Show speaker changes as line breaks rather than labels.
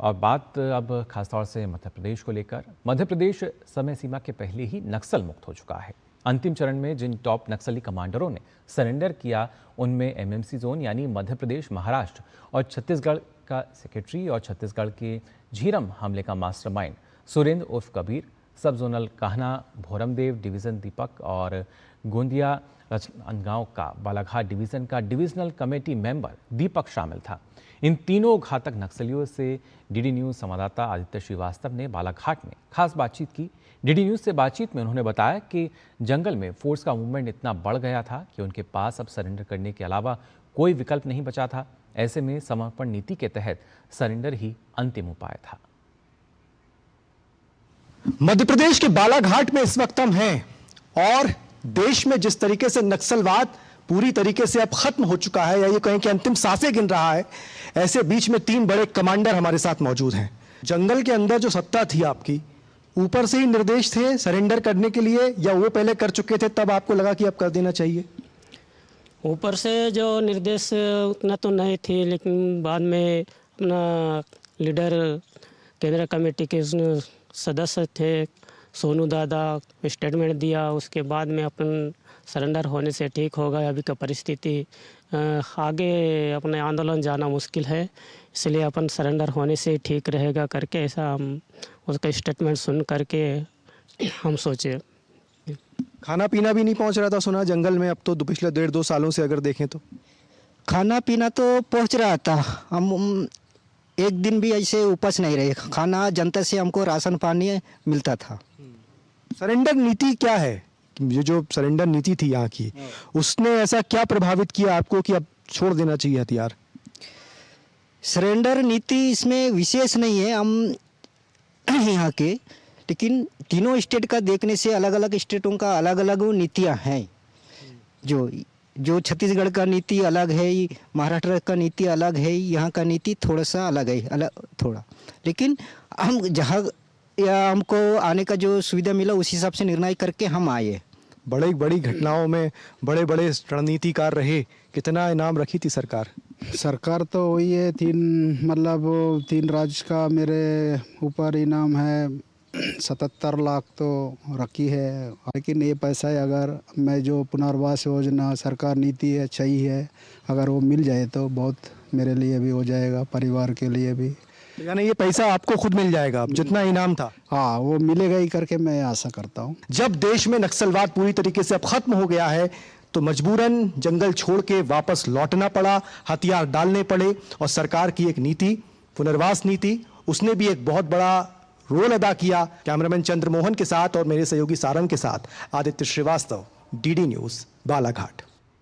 और बात अब खासतौर से मध्य प्रदेश को लेकर। मध्य प्रदेश समय सीमा के पहले ही नक्सल मुक्त हो चुका है। अंतिम चरण में जिन टॉप नक्सली कमांडरों ने सरेंडर किया उनमें एमएमसी जोन यानी मध्य प्रदेश, महाराष्ट्र और छत्तीसगढ़ का सेक्रेटरी और छत्तीसगढ़ के झीरम हमले का मास्टरमाइंड सुरेंद्र उर्फ कबीर, सब जोनल कान्हा भोरमदेव, डिवीजन दीपक और गोंदिया राजनांदगांव का बालाघाट डिवीजन का डिविजनल कमेटी मेंबर दीपक शामिल था। इन तीनों घातक नक्सलियों से डीडी न्यूज़ संवाददाता आदित्य श्रीवास्तव ने बालाघाट में खास बातचीत की। डीडी न्यूज़ से बातचीत में उन्होंने बताया कि जंगल में फोर्स का मूवमेंट इतना बढ़ गया था कि उनके पास अब सरेंडर करने के अलावा कोई विकल्प नहीं बचा था। ऐसे में समर्पण नीति के तहत सरेंडर ही अंतिम उपाय था।
मध्य प्रदेश के बालाघाट में इस वक्त हम हैं और देश में जिस तरीके से नक्सलवाद पूरी तरीके से अब खत्म हो चुका है या ये कहें कि अंतिम सांसें गिन रहा है, ऐसे बीच में तीन बड़े कमांडर हमारे साथ मौजूद हैं। जंगल के अंदर जो सत्ता थी आपकी, ऊपर से ही निर्देश थे सरेंडर करने के लिए या वो पहले कर चुके थे तब आपको लगा कि अब कर देना चाहिए?
ऊपर से जो निर्देश उतना तो नहीं थी, लेकिन बाद में अपना लीडर केंद्रीय कमेटी के सदस्य थे सोनू दादा स्टेटमेंट दिया, उसके बाद में अपन सरेंडर होने से ठीक होगा। अभी का परिस्थिति आगे अपने आंदोलन जाना मुश्किल है, इसलिए अपन सरेंडर होने से ठीक रहेगा करके ऐसा हम उसका स्टेटमेंट सुन करके हम सोचे।
खाना पीना भी नहीं पहुंच रहा था सुना जंगल में, अब तो पिछले 1.5-2 सालों से अगर देखें तो
खाना पीना तो पहुंच रहा था। हम एक दिन भी ऐसे उपस नहीं रहे, खाना जनता से हमको राशन पानी मिलता था।
सरेंडर नीति क्या है? ये जो सरेंडर नीति थी यहाँ की, उसने ऐसा क्या प्रभावित किया आपको कि अब छोड़ देना चाहिए हथियार?
सरेंडर नीति इसमें विशेष नहीं है हम यहाँ के, लेकिन तीनों स्टेट का देखने से अलग अलग स्टेटों का अलग अलग नीतियाँ हैं। जो छत्तीसगढ़ का नीति अलग है, महाराष्ट्र का नीति अलग है, यहाँ का नीति थोड़ा सा अलग है, थोड़ा। लेकिन हम जहाँ या हमको आने का जो सुविधा मिला उस हिसाब से निर्णय करके हम आए।
बड़ी बड़ी घटनाओं में बड़े बड़े रणनीतिकार रहे, कितना इनाम रखी थी सरकार?
सरकार तो वही है, तीन राज्य का मेरे ऊपर इनाम है, 77 लाख तो रखी है। लेकिन ये पैसा है, अगर मैं जो पुनर्वास योजना सरकार नीति अच्छा ही है, अगर वो मिल जाए तो बहुत मेरे लिए भी हो जाएगा, परिवार के लिए भी।
यानी ये पैसा आपको खुद मिल जाएगा जितना इनाम था?
हाँ, वो मिलेगा ही करके मैं आशा करता हूँ।
जब देश में नक्सलवाद पूरी तरीके से अब खत्म हो गया है तो मजबूरन जंगल छोड़ के वापस लौटना पड़ा, हथियार डालने पड़े और सरकार की एक नीति, पुनर्वास नीति, उसने भी एक बहुत बड़ा रोल अदा किया। कैमरामैन चंद्रमोहन के साथ और मेरे सहयोगी सारंग के साथ आदित्य श्रीवास्तव, डीडी न्यूज़, बालाघाट।